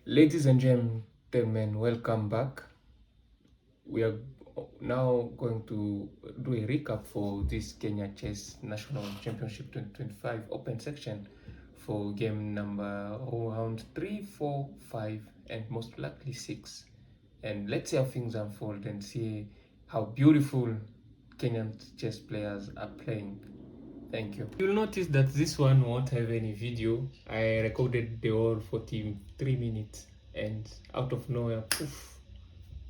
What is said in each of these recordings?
Ladies and gentlemen, welcome back. We are now going to do a recap for this Kenya Chess National Championship 2025 Open section for game number round 3, 4, 5, and most likely 6. And let's see how things unfold and see how beautiful Kenyan chess players are playing. Thank you. You'll notice that this one won't have any video. I recorded the whole 43 minutes and out of nowhere, poof,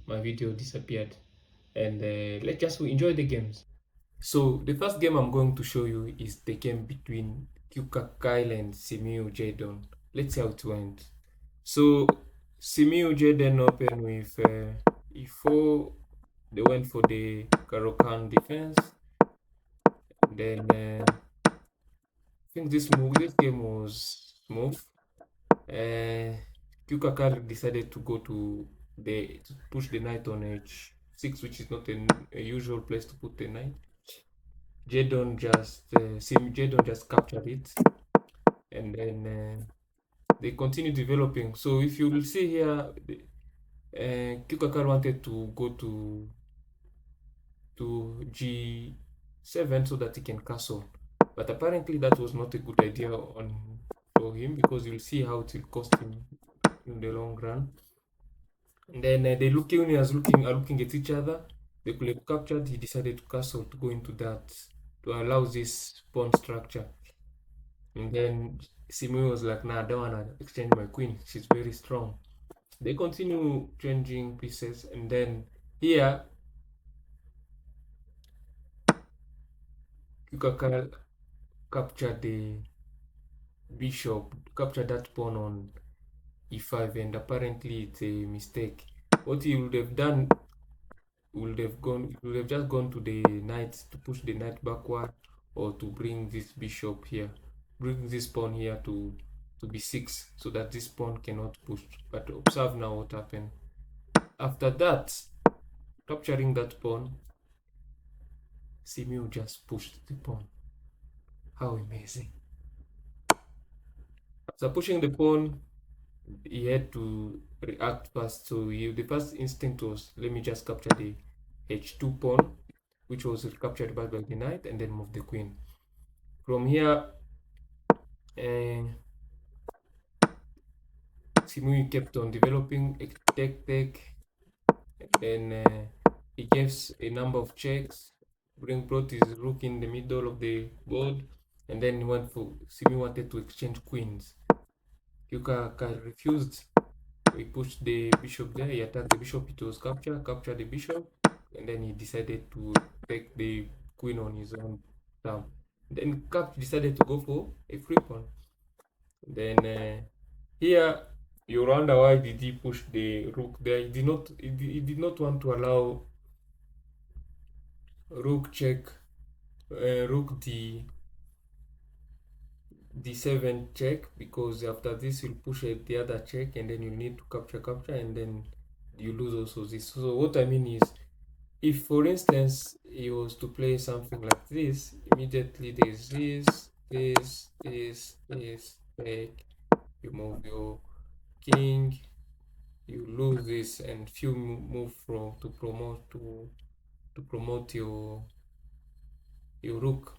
my video disappeared. And let's just enjoy the games. So the first game I'm going to show you is the game between Kyuka Kyle and Simiu Jadon. Let's see how it went. So Simiu Jadon opened with E4. They went for the Karokan defense. Then I think this game was smooth. Kyuka decided to go to push the knight on h6, which is not a usual place to put the knight. Jadon just captured it, and then they continue developing. So if you will see here, Kyuka wanted to go to g7 so that he can castle, but apparently that was not a good idea for him, because you'll see how it will cost him in the long run. And then they are looking at each other. They could have captured. He decided to castle to go into that to allow this pawn structure. And then Simu was like, "Nah, I don't wanna exchange my queen. She's very strong." They continue changing pieces, and then here Kukaka captured the bishop, captured that pawn on e5, and apparently it's a mistake. What he would have done would have just gone to the knight to push the knight backward, or to bring this bishop here, bring this pawn here to b6, so that this pawn cannot push. But observe now what happened after that. Capturing that pawn, Simeon just pushed the pawn. How amazing! After pushing the pawn, he had to react fast. So the first instinct was, let me just capture the h2 pawn, which was captured by the knight, and then move the queen. From here, Simui kept on developing, take, and then he gives a number of checks, brought his rook in the middle of the board, and then Simui wanted to exchange queens. Kyuka refused. He pushed the bishop there, he attacked the bishop, it was capture the bishop, and then he decided to take the queen on his own term. Then Cap decided to go for a free pawn. Then here you wonder, why did he push the rook there? He did not want to allow rook check, rook d7 check, because after this you'll push the other check, and then you need to capture, and then you lose also this. So what I mean is, if for instance he was to play something like this, immediately there's this, take, you move your king, you lose this, and few move from to promote your rook.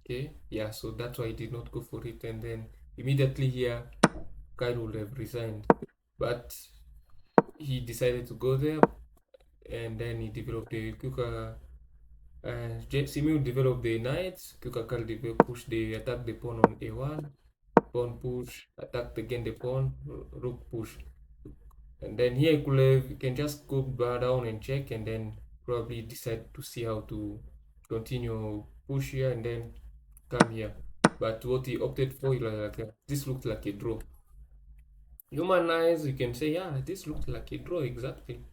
Okay, yeah, so that's why I did not go for it. And then immediately here Kyle would have resigned, but he decided to go there, and then he developed the Kuka. Simu developed the knights. Kuka Kyle push the attack the pawn on a1, pawn push, attacked again the pawn, rook push. And then here you can just go down and check, and then probably decide to see how to continue push here and then come here. But what he opted for, this looked like a draw. Human eyes, you can say, yeah, this looked like a draw exactly.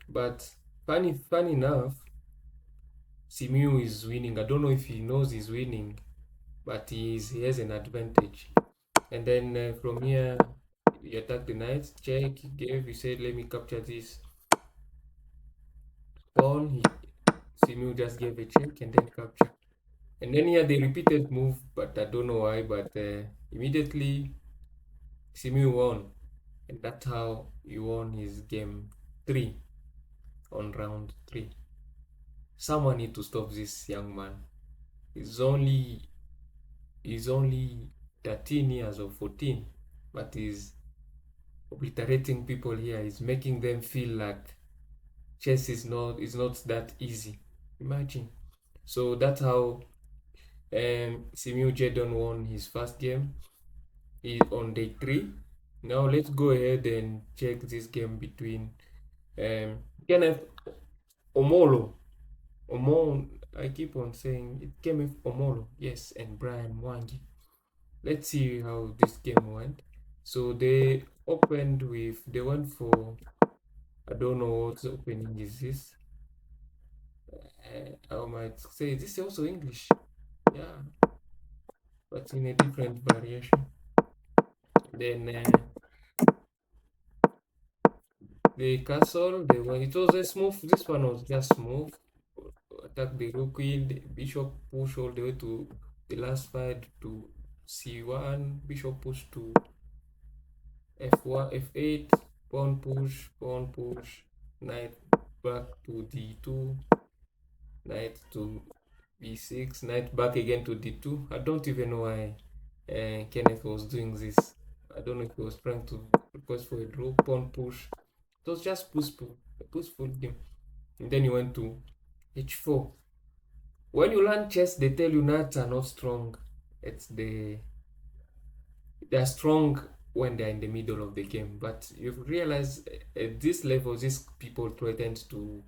But funny enough, Simu is winning. I don't know if he knows he's winning, but he has an advantage. And then from here, he attacked the knight, check, he said, let me capture this pawn. Simu just gave a check and then capture. And then here they repeated move, but I don't know why, but Immediately, Simiu won, and that's how he won his game 3 on round 3. Someone need to stop this young man. He's only he's only 13 years or 14, but he's obliterating people here. He's making them feel like chess is not that easy. Imagine. So that's how Simiu Jedon won his first game. He's on day 3. Now let's go ahead and check this game between Kenneth Omolo. I keep on saying it, Kenneth Omolo, yes, and Brian Mwangi. Let's see how this game went. So they went for, I don't know what opening is this. I might say this is also English, yeah, but in a different variation. Then the castle, it was a smooth. This one was just smooth. Attack the rook, queen, the bishop push all the way to the last fight to c1. Bishop push to f1, f8. Pawn push. Knight back to d2. Knight to b6. Knight back again to d2. I don't even know why Kenneth was doing this. I don't know if he was trying to request for a draw. Pawn push. It was just peaceful game. And then he went to h4. When you learn chess, they tell you knights are not strong. They're strong when they're in the middle of the game. But you realize at this level, these people tend to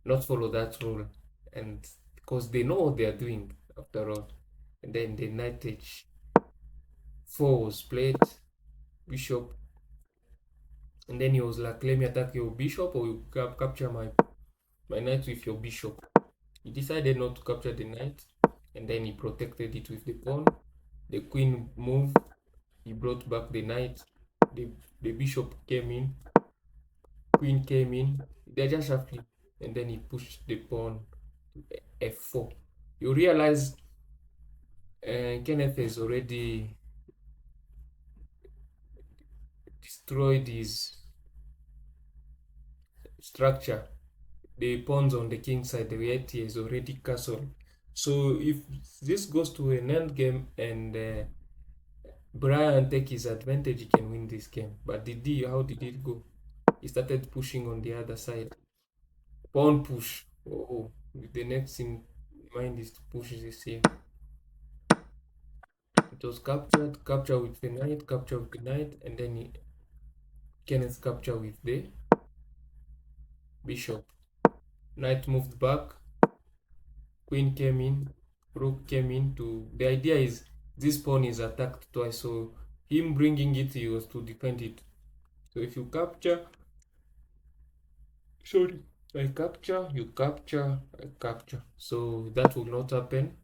not follow that rule, and because they know what they are doing after all. And then the knight h4 was played, bishop, and then he was like, let me attack your bishop or you capture my knight with your bishop. He decided not to capture the knight, and then he protected it with the pawn. The queen moved, he brought back the knight, the bishop came in, queen came in, they just shuffling, and then he pushed the pawn to f4. You realize Kenneth has already destroyed his structure. The pawns on the king side, the reality is already castled. So if this goes to an end game and Brian take his advantage, he can win this game. But how did it go? He started pushing on the other side. Pawn push. Oh, the next in mind is to push this here. It was capture with the knight, and then Kenneth capture with the bishop. Knight moved back, queen came in, rook came in to. The idea is this pawn is attacked twice, so him bringing it, he was to defend it. So if you capture, sorry, I capture, you capture, I capture. So that will not happen.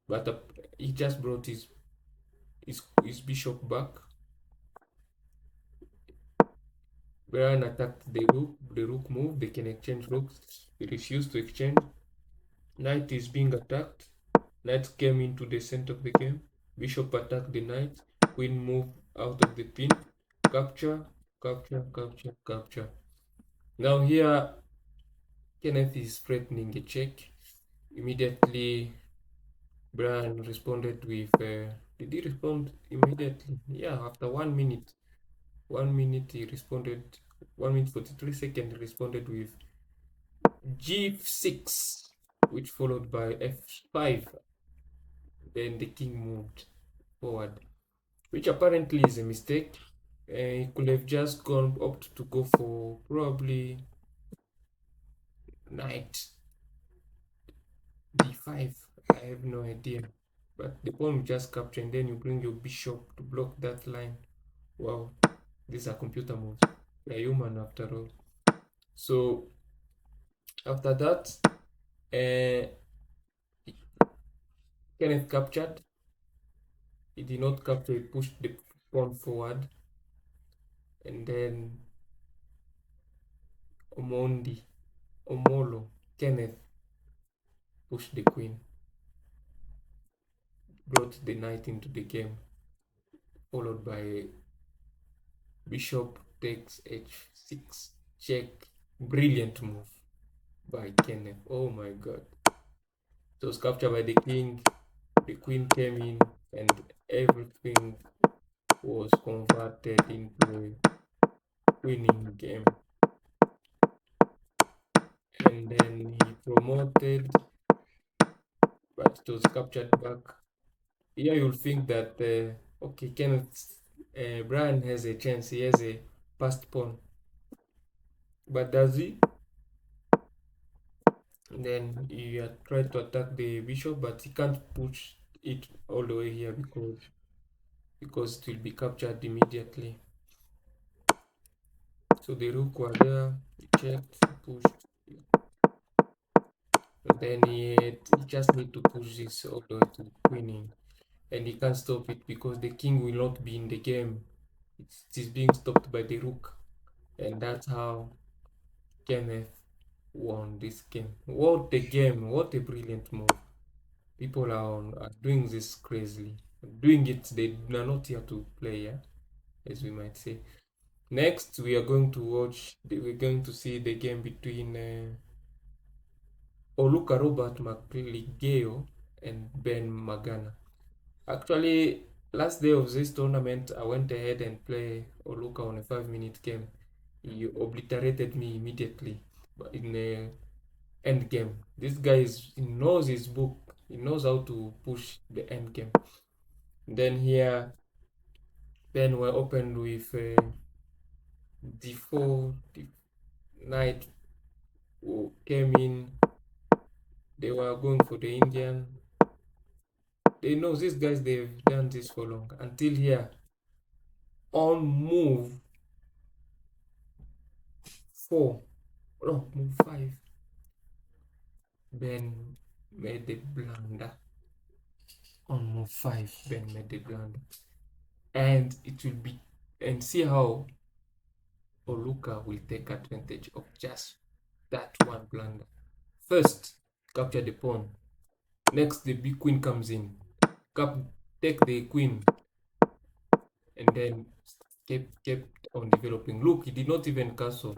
But he just brought his bishop back. Brian attacked the rook moved, they can exchange rooks. He refused to exchange. Knight is being attacked. Knight came into the center of the game. Bishop attacked the knight. Queen moved out of the pin. Capture, capture, capture, capture. Now here, Kenneth is threatening a check. Immediately, Brian responded with. Did he respond immediately? Yeah, after 1 minute. 1 minute he responded. 1 minute 43 seconds he responded with g6, which followed by f5. Then the king moved forward, which apparently is a mistake. He could have just opted to go for probably knight d5. I have no idea. But the pawn will just capture, and then you bring your bishop to block that line. Wow, these are computer moves. You're human after all. So after that, Kenneth captured. He did not capture, he pushed the pawn forward. And then Omolo, Kenneth pushed the queen, brought the knight into the game. followed by bishop takes h6 check. Brilliant move by Kenneth. Oh my god. It was captured by the king. The queen came in and everything was converted into a winning game. And then he promoted, but it was captured back. Here you'll think that okay, Kenneth Brian has a chance. He has a passed pawn, but does he? And then he tried to attack the bishop, but he can't push it all the way here because it will be captured immediately. So the rook was there. He checked, he pushed. And then he just need to push this all the way to queening, and he can't stop it because the king will not be in the game. It is being stopped by the rook, and that's how Kenneth won this game. What a game! What a brilliant move! People are doing this crazily, doing it. They are not here to play, yeah, as we might say. Next, we are going to watch. We're going to see the game between Oluka Robert McLigeo and Ben Magana. Actually, last day of this tournament, I went ahead and play Oluka on a 5-minute game. He obliterated me immediately in a end game. This guy he knows his book. He knows how to push the end game. Then here, Ben were opened with d4, the knight who came in. They were going for the Indian. They know these guys. They've done this for long. Until here, on move 4, no, move 5. Ben made the blunder. On move 5, Ben made the blunder. And it will be, and see how Oluka will take advantage of just that one blunder. First, capture the pawn. Next, the big queen comes in. Take the queen, and then kept on developing. Look, he did not even castle.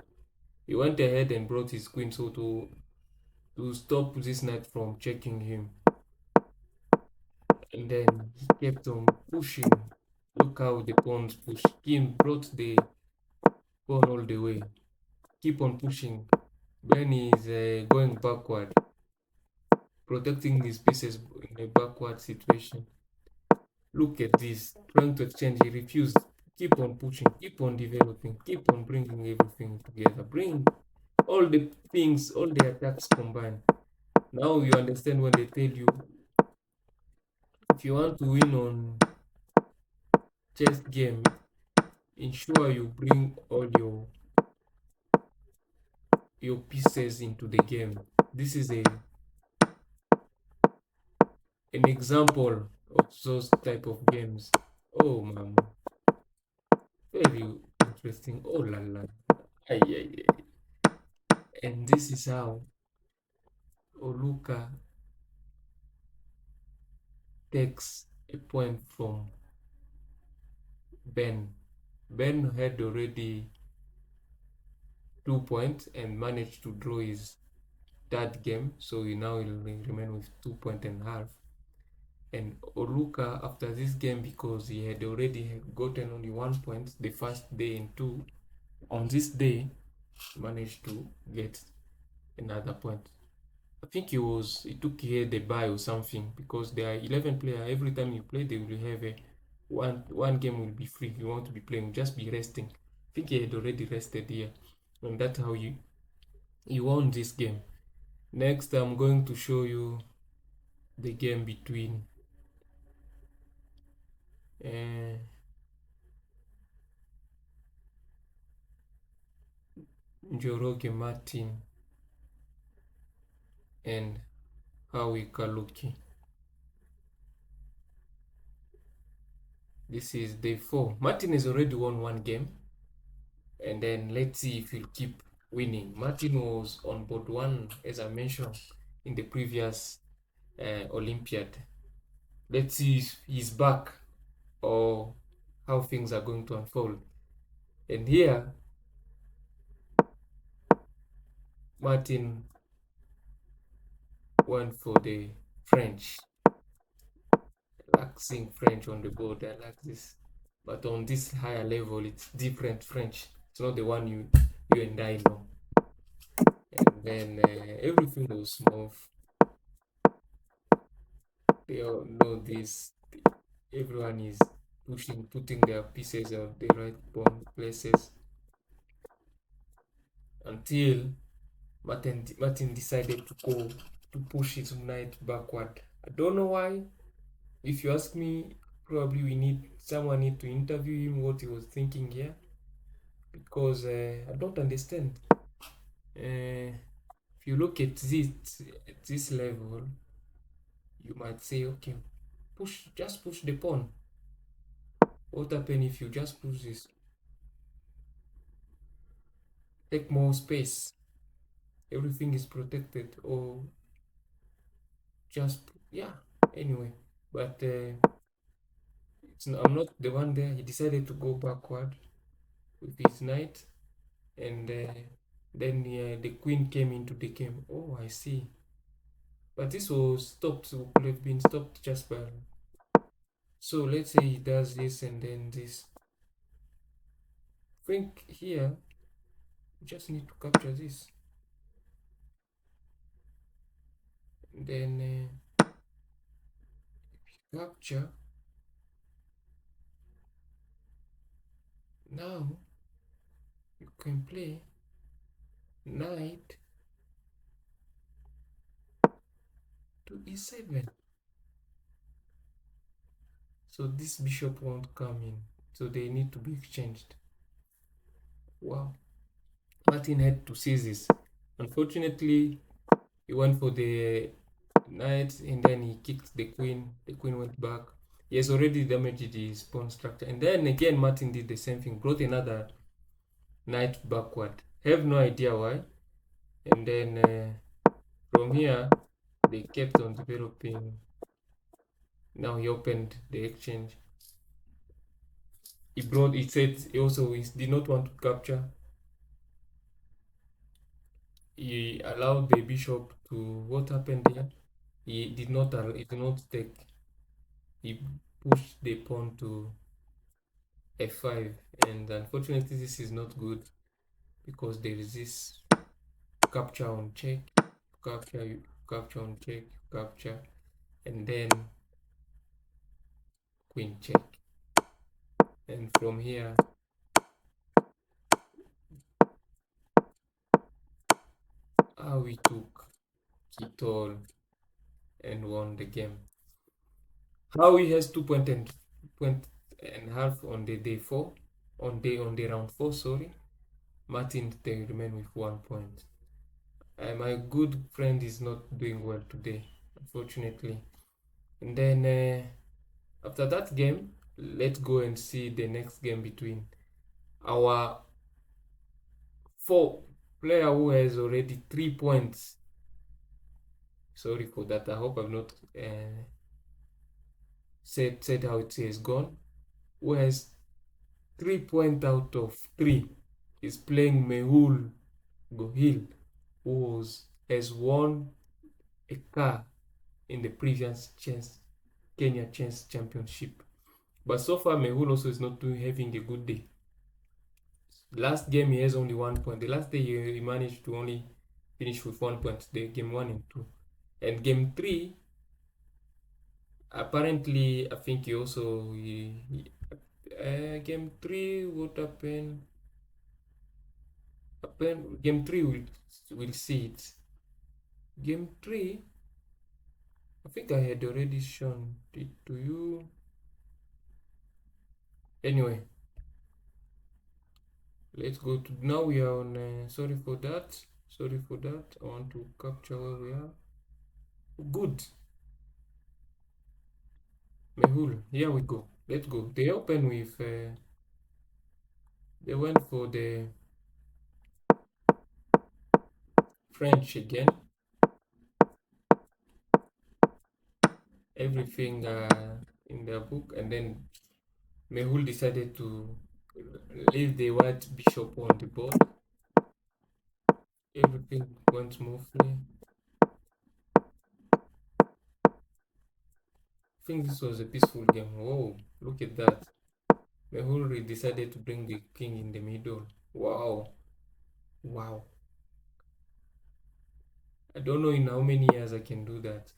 He went ahead and brought his queen so to stop this knight from checking him. And then he kept on pushing. Look how the pawns push. Kim brought the pawn all the way. Keep on pushing. Ben is going backward, protecting his pieces in a backward situation. Look at this, trying to exchange. He refused. Keep on pushing, keep on developing, keep on bringing everything together. Bring all the things, all the attacks combined. Now you understand when they tell you if you want to win on chess game, ensure you bring all your pieces into the game. This is an example of those type of games. Oh man, very interesting. Oh la la. Ay, ay, ay. And this is how Oluka takes a point from Ben. Ben had already 2 points and managed to draw his third game, so he now will remain with 2.5. And Oluka, after this game, because he had already gotten only 1 point the first day and two, on this day managed to get another point. I think he took here the buy or something, because there are 11 players. Every time you play, they will have a one game will be free. If you want to be playing, just be resting. I think he had already rested here, and that's how you won this game. Next, I'm going to show you the game between uh, Njoroge Martin and Howie Kaluki. This is day 4. Martin has already won one game, and then let's see if he'll keep winning. Martin was on board 1, as I mentioned in the previous Olympiad. Let's see if he's back or how things are going to unfold. And here, Martin went for the French. I like seeing French on the board. I like this. But on this higher level, it's different French. It's not the one you and I know. And then everything was smooth. They all know this. Everyone is putting their pieces on the right places until Martin decided to go to push his knight backward. I don't know why. If you ask me, probably someone need to interview him what he was thinking here, because I don't understand. If you look at this level, you might say, okay, just push the pawn. What happen if you just push this? Take more space. Everything is protected, or just yeah. Anyway, but I'm not the one there. He decided to go backward with his knight, and then the queen came into the game. Oh, I see. But this was stopped. So could have been stopped just by. So let's say he does this and then this. I think here we just need to capture this. And then capture. Now you can play knight to e7. So this bishop won't come in. So they need to be exchanged. Wow. Martin had to seize this. Unfortunately, he went for the knight and then he kicked the queen. The queen went back. He has already damaged his pawn structure. And then again, Martin did the same thing, brought another knight backward. I have no idea why. And then from here, they kept on developing. Now he opened the exchange. He said he did not want to capture. He allowed the bishop to, what happened here? He did not take, he pushed the pawn to f5, and unfortunately this is not good because there is this capture on check, capture on check, capture, and then queen check. And from here, we took Kitol and won the game. Howie has 2 point and a half on the day 4, on the round 4, sorry. Martin, they remain with 1 point. My good friend is not doing well today, unfortunately. And then after that game, let's go and see the next game between our 4 player who has already 3 points. Sorry for that. I hope I've not said how it has gone. Who has 3 points out of 3 is playing Mehul Gohil, who has won a car in the previous Kenya Chess Championship. But so far, Mehul also is not having a good day. Last game, he has only 1 point. The last day, he managed to only finish with 1 point, the game 1 and 2. And game 3, apparently, I think he also, game 3, what happened? Game 3, we'll see it. Game 3, I think I had already shown it to you. Anyway, let's go to, now we are on, sorry for that. I want to capture where we are. Good. Mehul, here we go. Let's go. They open with, they went for the French again. Everything in their book, and then Mehul decided to leave the white bishop on the board. Everything went smoothly. I think this was a peaceful game. Whoa, look at that. Mehul decided to bring the king in the middle. Wow, wow. I don't know in how many years I can do that.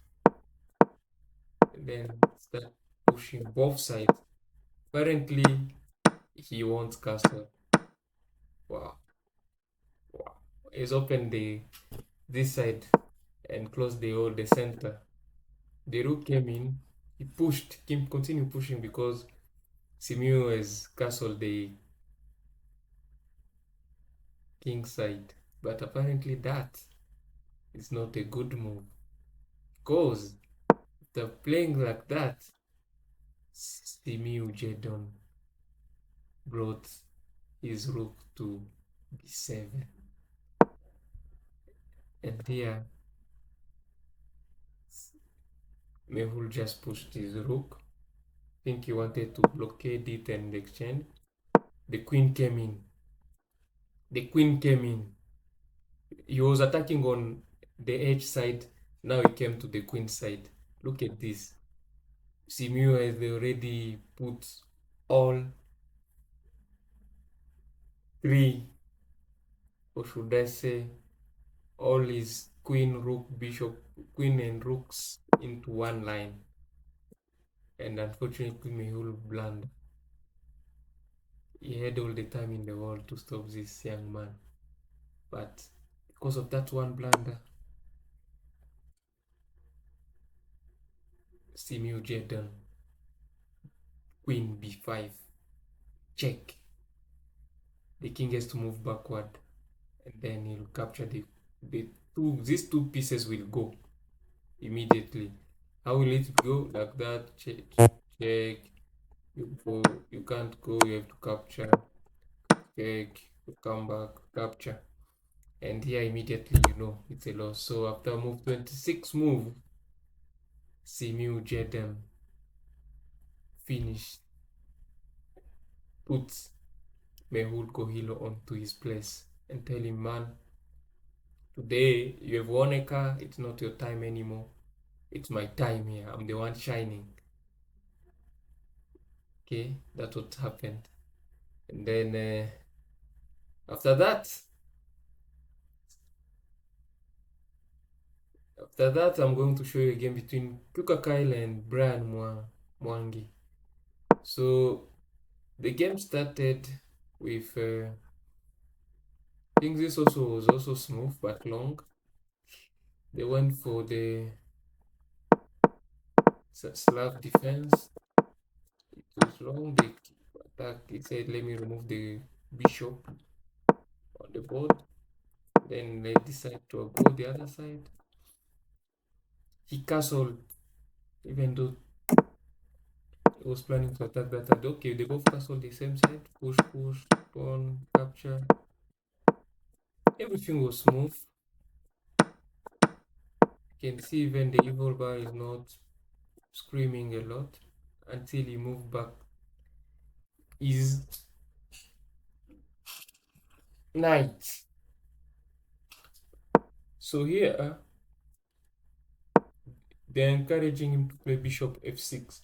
And then start pushing both sides. Apparently, he wants castle. Wow, wow. He's opened the this side and closed the center. The rook came in. He pushed. Kim continued pushing because Simeo has castled the king side. But apparently that is not a good move because after playing like that, Simeo Jedon brought his rook to b7, and here Mehul just pushed his rook. I think he wanted to blockade it and exchange. The queen came in. The queen came in. He was attacking on the edge side. Now he came to the queen side. Look at this. Simeo has already put all three, or should I say, all his queen, rook, bishop, queen and rooks into one line. And unfortunately, Mehul blundered. He had all the time in the world to stop this young man. But because of that one blunder, Simeo Jordan, queen b5, check. The king has to move backward, and then he'll capture the these two pieces will go immediately. How will it go? Like that, check, check. You go, you can't go, you have to capture, check, you come back, capture. And here immediately you know it's a loss. So after move 26 move, Simeo Jordan finished, puts Mehul Kohilo onto his place and tell him, man, today you have won a car, it's not your time anymore. It's my time here. I'm the one shining. Okay, that's what happened. And then after that, I'm going to show you a game between Kuka Kyle and Brian Mwangi. So the game started with I think this also was also smooth but long. They went for the Slav defense. It was long. They attack. He said, "Let me remove the bishop on the board." Then they decide to go the other side. He castled, even though he was planning to attack that side. Okay, they both castled the same side. Push, push, pawn, capture. Everything was smooth. You can see even the evil bar is not screaming a lot until he moved back his knight. So here they're encouraging him to play bishop f6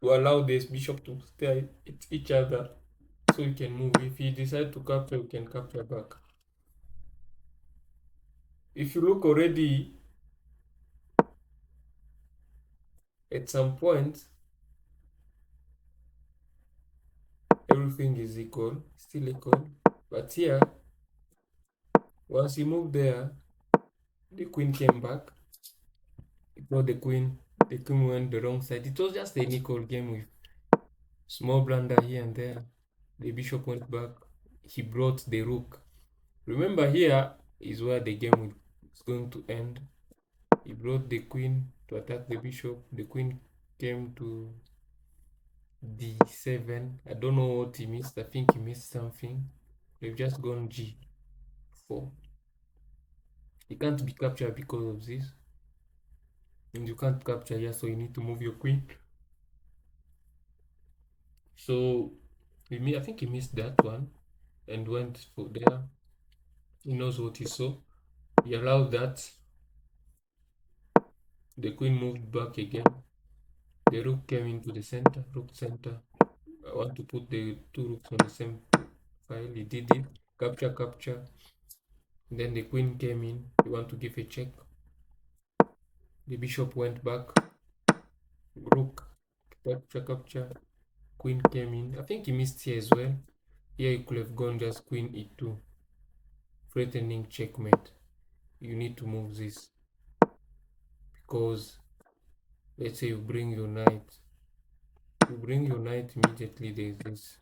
to allow this bishop to stay at each other so he can move. If he decides to capture, he can capture back. If you look already at some point, everything is equal, still equal. But here, once he moved there, the queen came back. It brought the queen went the wrong side. It was just an equal game with small blunder here and there. The bishop went back. He brought the rook. Remember, here is where the game is going to end. He brought the queen to attack the bishop. The queen came to d7. I don't know what he missed. I think he missed something. They've just gone g4. He can't be captured because of this. And you can't capture here, so you need to move your queen. So I think he missed that one and went for there. He knows what he saw. He allowed that. The queen moved back again. The rook came into the center. Rook center. I want to put the two rooks on the same file. He did it. Capture, capture. Then the queen came in. You want to give a check. The bishop went back. Rook, capture, capture. Queen came in. I think he missed here as well. Here you could have gone just queen e2, threatening checkmate. You need to move this because let's say you bring your knight immediately. There's this,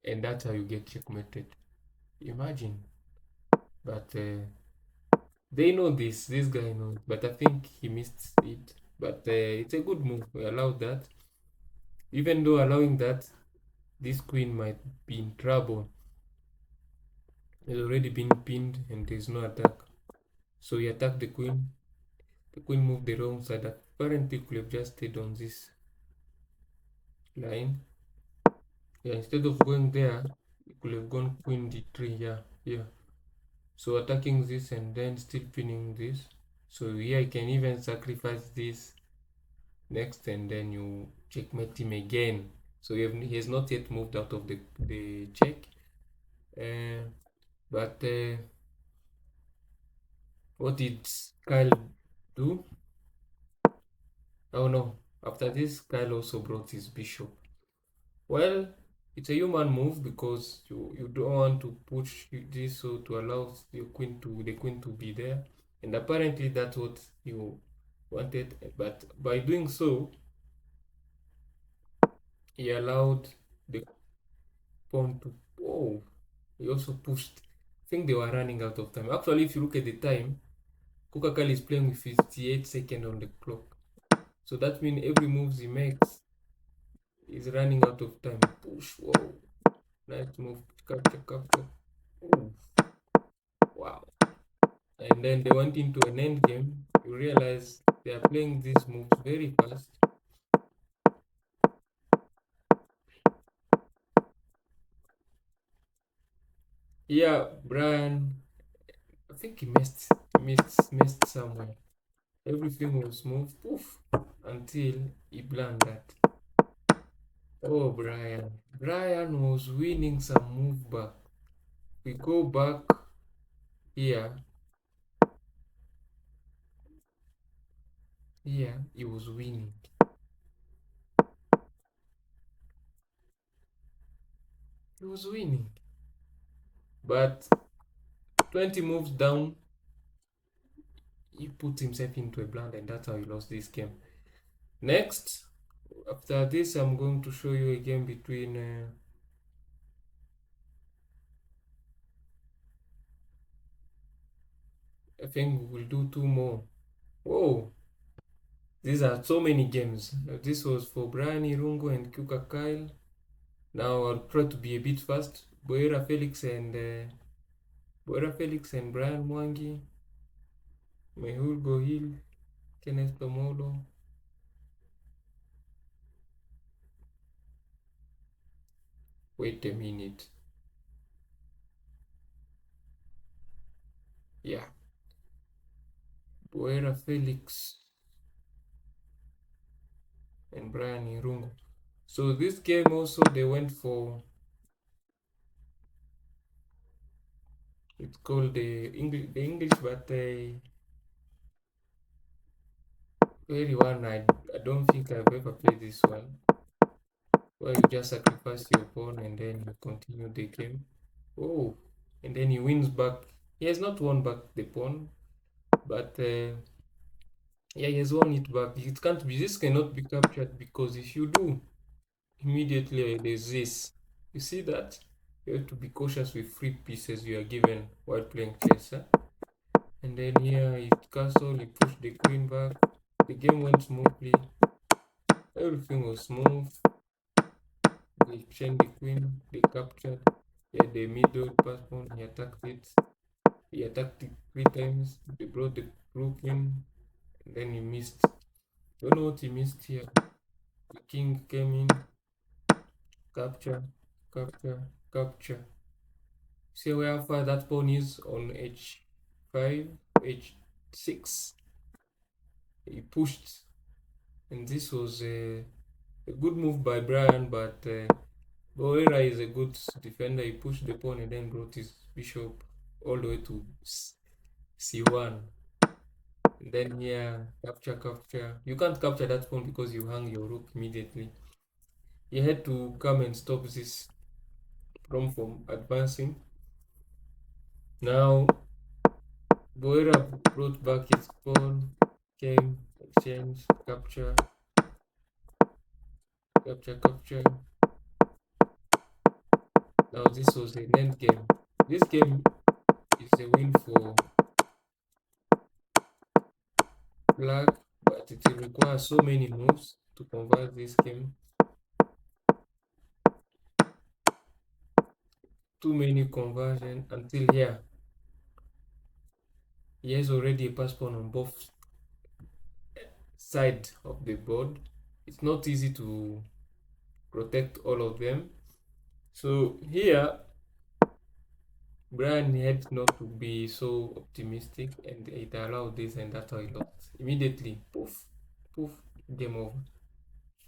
and that's how you get checkmated. Imagine, but they know this. This guy knows, but I think he missed it. But it's a good move. We allowed that, even though allowing that, this queen might be in trouble. It's already been pinned, and there's no attack. So he attacked the queen. The queen moved the wrong side. Apparently, could have just stayed on this line. Yeah, instead of going there, you could have gone queen d3. Yeah, yeah. So attacking this and then still pinning this. So here I can even sacrifice this next and then you checkmate him again. So he has not yet moved out of the check. But what did Kyle do? Oh no, after this, Kyle also brought his bishop. Well, it's a human move because you don't want to push this so to allow the queen to be there, and apparently that's what you wanted. But by doing so, he allowed the pawn to. Oh, he also pushed. I think they were running out of time. Actually, if you look at the time, Kukakali is playing with 58 seconds on the clock. So that means every move he makes is running out of time. Push. Whoa. Nice move. Capture, capture. Ooh. Wow. And then they went into an end game. You realize they are playing these moves very fast. Yeah, Brian, I think he missed somewhere. Everything was smooth, poof, until he blanked that. Oh, Brian was winning some move back. We go back here. Here, he was winning. He was winning. But 20 moves down, he put himself into a blunder, and that's how he lost this game. Next, after this, I'm going to show you a game between. I think we'll do two more. Whoa, these are so many games. This was for Brian Irungu and Kuka Kyle. Now I'll try to be a bit fast. Boera Felix and Brian Mwangi, Mehul Gohil, Kenneth Tomolo. Wait a minute. Yeah, Boera Felix and Brian Irungu. So this game also they went for. It's called the English, but very one. I don't think I've ever played this one. Where you just sacrifice your pawn and then you continue the game. Oh, and then he wins back. He has not won back the pawn, but yeah, he has won it back. It can't be. This cannot be captured because if you do, immediately there's this. You see that? You have to be cautious with free pieces you are given while playing chess. Huh? And then here he castle, he pushed the queen back. The game went smoothly. Everything was smooth. They chained the queen, they captured. He had the middle pass pawn, he attacked it. He attacked it 3 times. They brought the rook in. And then he missed. Don't know what he missed here. king came in, capture, capture, capture. See where far that pawn is on h5, h6. He pushed, and this was a good move by Brian, but Boera is a good defender. He pushed the pawn and then brought his bishop all the way to c1. And then here, capture, capture. You can't capture that pawn because you hang your rook immediately. He had to come and stop this pawn from advancing. Now, Boera brought back his pawn, came, exchange, capture, capture, capture. Now this was an end game. This game is a win for black, but it will require so many moves to convert this game. Too many conversion until here. He has already a pass pawn on both sides of the board. It's not easy to protect all of them. So here, Brian had not to be so optimistic, and it allowed this, and that's how he lost. Immediately, poof, poof, game over.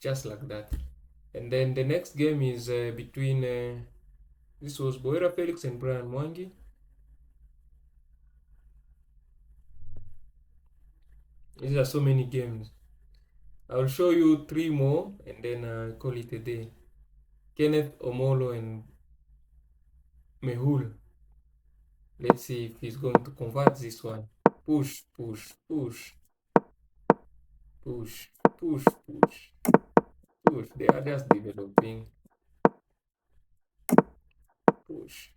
Just like that. And then the next game is between this was Boera Felix and Brian Mwangi. These are so many games. I'll show you three more and then call it a day. Kenneth Omolo and Mehul. Let's see if he's going to convert this one. Push, push, push, push, push, push, push. They are just developing. Push.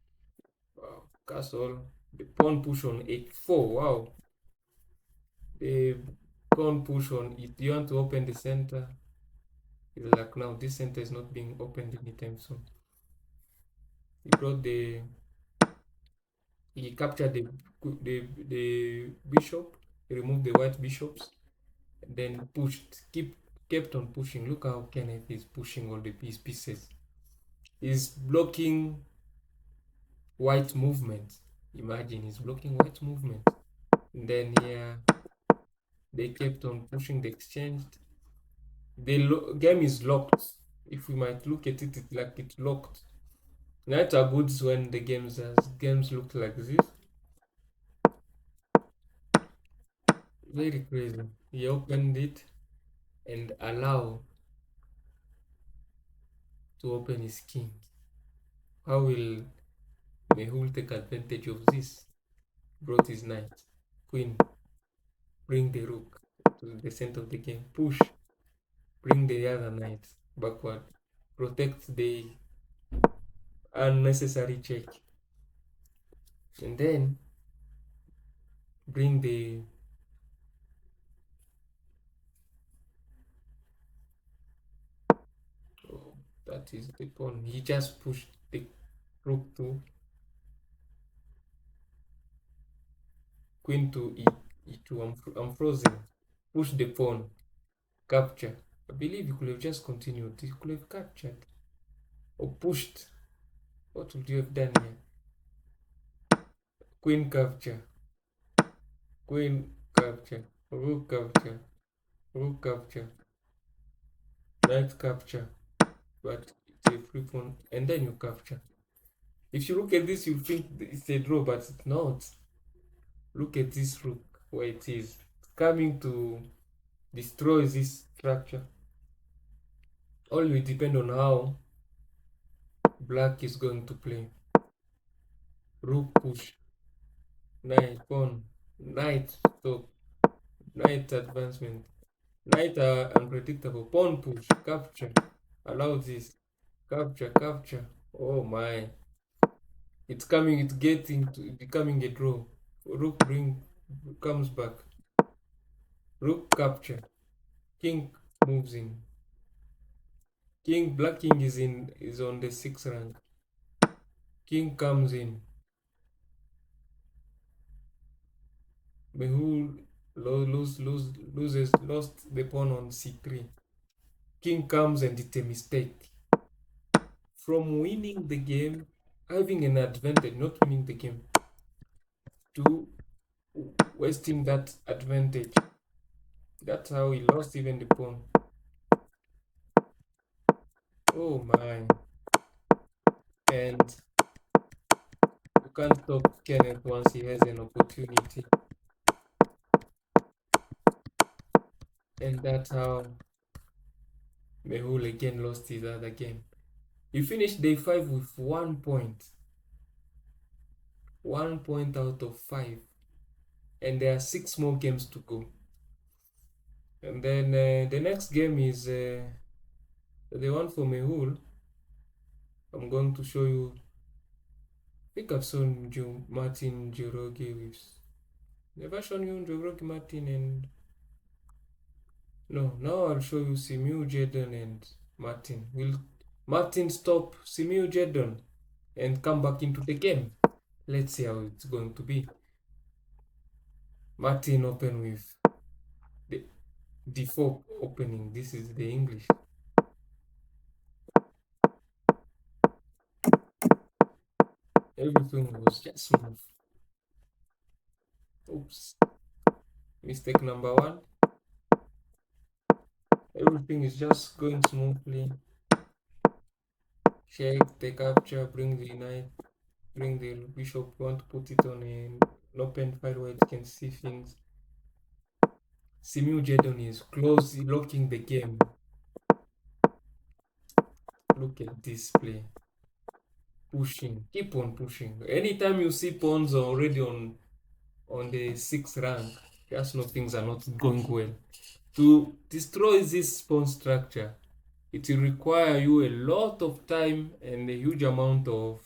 Wow. Castle. The pawn push on h4. Wow. The pawn push on it. You want to open the center. It's like now this center is not being opened anytime soon. He brought the he captured the bishop, he removed the white bishops, and then pushed, kept on pushing. Look how Kenneth is pushing all his pieces. He's blocking white movement. Imagine he's blocking white movement. And then here they kept on pushing the exchange. The game is locked. If we might look at it, it's like it's locked. Nights are good when the games look like this. Very crazy. He opened it and allow to open his king. How will Mehul take advantage of this? Brought his knight. Queen. Bring the rook to the center of the game. Push. Bring the other knight backward. Protect the unnecessary check. And then bring the oh, that is the pawn. He just pushed the rook to queen to e2. I'm frozen. Push the pawn. Capture. I believe you could have just continued. You could have captured or pushed. What would you have done here? Queen capture. Queen capture. Rook capture. Rook capture. Knight capture. But it's a free pawn. And then you capture. If you look at this, you think it's a draw, but it's not. Look at this rook where it is. It's coming to destroy this structure. All will depend on how black is going to play. Rook push. Knight pawn. Knight stop. Knight advancement. Knight unpredictable. Pawn push. Capture. Allow this. Capture. Capture. Oh my. It's coming. It's getting to becoming a draw. Rook comes back. Rook capture. King moves in. Black king is on the 6th rank. King comes in. Mehul lost the pawn on c3. King comes and it's a mistake. From winning the game, having an advantage, not winning the game, to wasting that advantage. That's how he lost even the pawn. Oh my. And you can't stop Kenneth once he has an opportunity. And that's how Mehul again lost his other game. He finished day 5 with 1 point. 1 point out of 5. And there are 6 more games to go. And then the next game is the one for Mehul. I'm going to show you. I think I've shown you Martin Joroge with. Never shown you Joroge Martin and. No, now I'll show you Simiu Jadon and Martin. Will Martin stop Simiu Jadon and come back into the game? Let's see how it's going to be. Martin open with the D4 opening. This is the English. Everything was just smooth. Oops. Mistake number 1. Everything is just going smoothly. Check the capture, bring the knight, bring the bishop. Want to put it on an open file where it can see things. Simiu Jadon is close, locking the game. Look at this play. Pushing, keep on pushing. Anytime you see pawns already on the 6th rank, just know things are not going well. To destroy this pawn structure, it will require you a lot of time and a huge amount of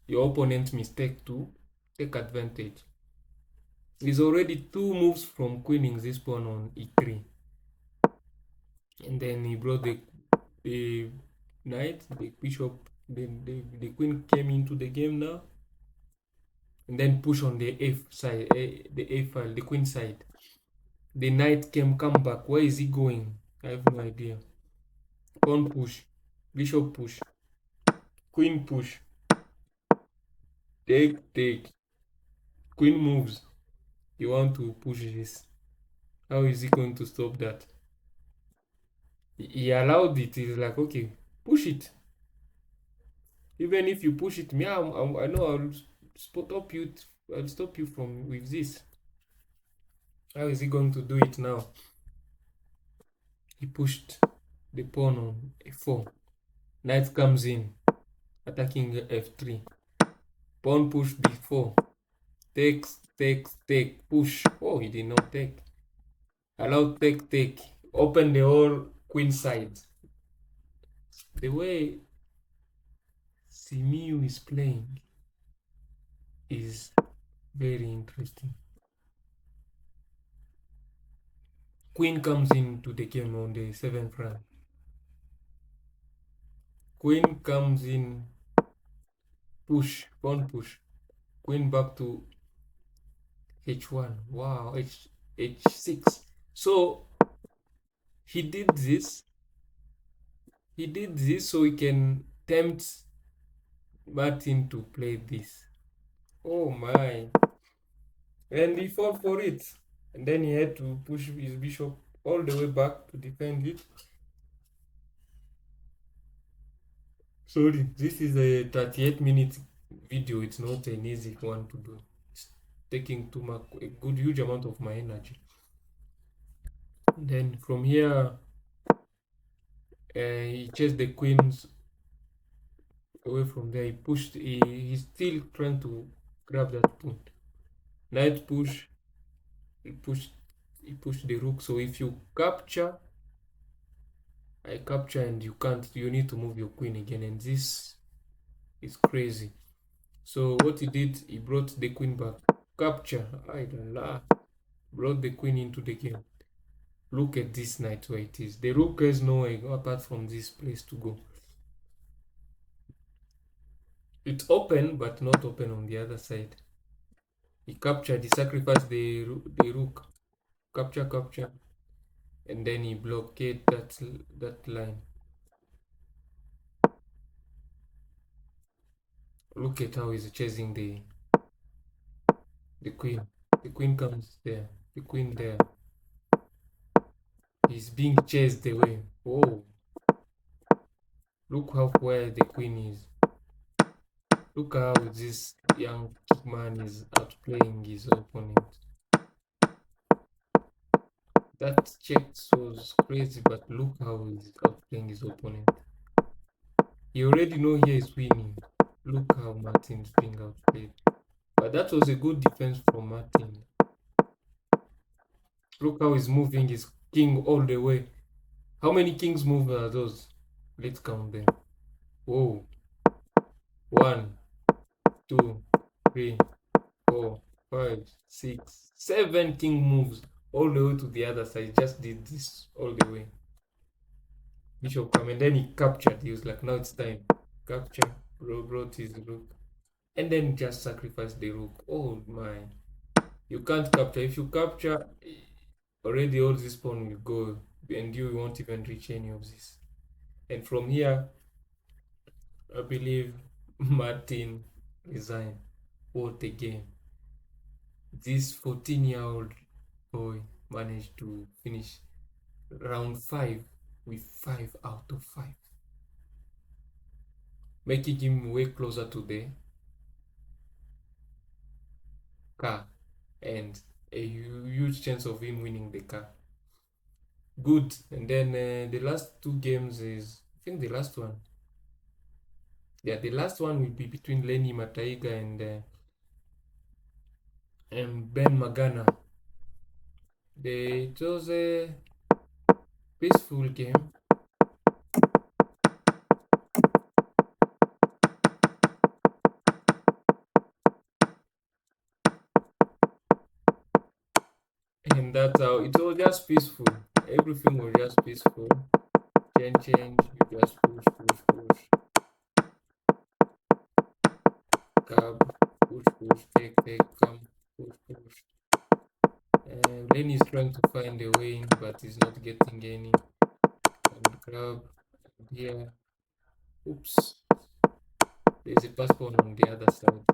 your opponent's mistake to take advantage. He's already 2 moves from queening this pawn on e3. And then he brought the knight, the bishop, the queen came into the game now. And then push on the F side, the A file, the queen side. The knight come back. Where is he going? I have no idea. Pawn push, bishop push, queen push, take, queen moves. You want to push this. How is he going to stop that? He allowed it. He's like, okay, push it. Even if you push it, me, I know I'll stop you from with this. How is he going to do it now? He pushed the pawn on a4. Knight comes in, attacking f3. Pawn push b4. Take, push. Oh, he did not take. Allow take. Open the whole queen side. The way Simiu is playing is very interesting. Queen comes into the game on the 7th rank. Queen comes in, push, pawn push. Queen back to h1. Wow, h6. So he did this so he can tempt Martin to play this. Oh my. And he fought for it. And then he had to push his bishop all the way back to defend it. Sorry, this is a 38-minute video. It's not an easy one to do. It's taking too much, a good huge amount of my energy. And then from here, he chased the queens away from there. He's still trying to grab that pawn. Knight push. He pushed the rook. So if you capture, I capture and you can't, you need to move your queen again, and this is crazy. So what he did, he brought the queen back. Capture, I don't know. Brought the queen into the game. Look at this knight where it is. The rook has nowhere apart from this place to go. It's open, but not open on the other side. He captured, he sacrificed the rook. Capture. and then he blockade that line. Look at how he's chasing the queen. The queen comes there. The queen there. He's being chased away. Oh, look how where the queen is. Look how this young man is outplaying his opponent. That check was crazy, but look how he's outplaying his opponent. You already know he is winning. Look how Martin is being outplayed. But that was a good defense from Martin. Look how he's moving his king all the way. How many kings move are those? Let's count them. Whoa. 1, 2, 3, 4, 5, 6, 7 king moves all the way to the other side. Just did this all the way. Bishop come and then he captured. He was like, now it's time. Capture. Brought his rook. And then just sacrifice the rook. Oh my. You can't capture. If you capture, already all this pawn will go and you won't even reach any of this. And from here, I believe Martin resigned. What a game. This 14-year-old boy managed to finish round 5 with 5 out of 5, making him way closer to the car and a huge chance of him winning the car. Good. And then the last two games is, I think the last one. Yeah, the last one will be between Lenny Mataiga and Ben Magana. It was a peaceful game. And that's how it was just peaceful. Everything was just peaceful. Change, you just push. Cab, push, take, come, push. Lenny is trying to find a way in, but he's not getting any. And grab, here. Oops. There's a passport on the other side.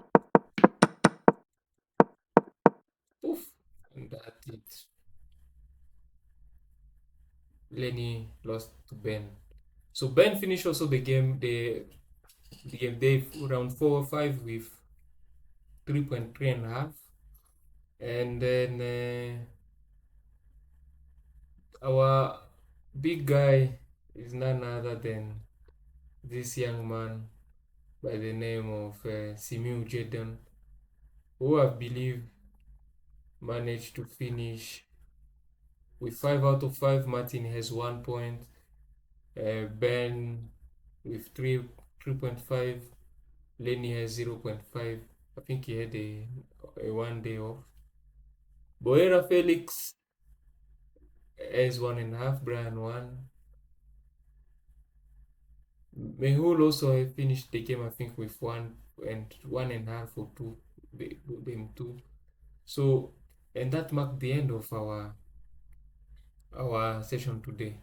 Poof. And that's it. Lenny lost to Ben. So Ben finished also the game, the game day round 4 or 5 with 3.3 and a half. And then our big guy is none other than this young man by the name of Simiu Jaden, who I believe managed to finish with 5 out of 5. Martin has 1 point. Ben with 3.5. Lenny has 0.5. I think he had a 1 day off. Boera Felix has 1.5. Brian 1. Mehul also finished the game, I think, with 1.5 or 2. Them 2. So, and that marked the end of our session today.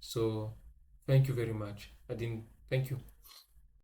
So, thank you very much. Thank you.